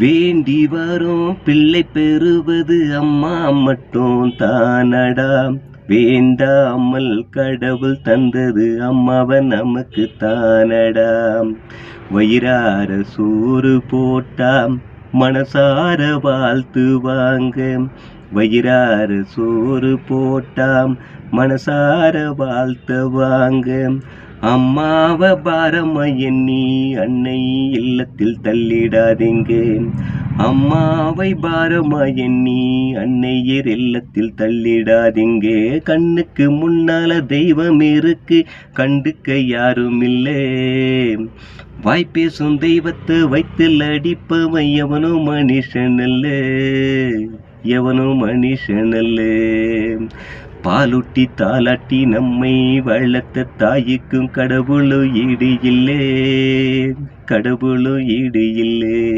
வேண்டி வரும் பிள்ளை பெறுவது அம்மா மட்டும் தானடா. வேண்டாமல் கடவுள் தந்தது அம்மாவை நமக்கு தானடா. வயிறார சோறு போட்டாம் மனசார வாழ்த்துவாங்க. வயிறார சோறு போட்டாம் மனசார வாழ்த்துவாங்க. அம்மாவை பாரமா எண்ணி அன்னை இல்லத்தில் தள்ளிடாதீங்க. அம்மாவை பாரமா எண்ணி அன்னையர் இல்லத்தில் தள்ளிடாதீங்க. கண்ணுக்கு முன்னால தெய்வம் இருக்கு, கண்டுக்க யாரும் இல்லை. வாய்ப்பேசும் தெய்வத்தை வைத்தில் அடிப்பவன் எவனும் மனுஷன் அல்ல, எவனும் மனுஷன் அல்ல. பாலூட்டி தாலாட்டி நம்மை வளர்த்த தாய்க்கும் கடவுளும் ஈடு இல்லை, கடவுளும் ஈடு இல்லை.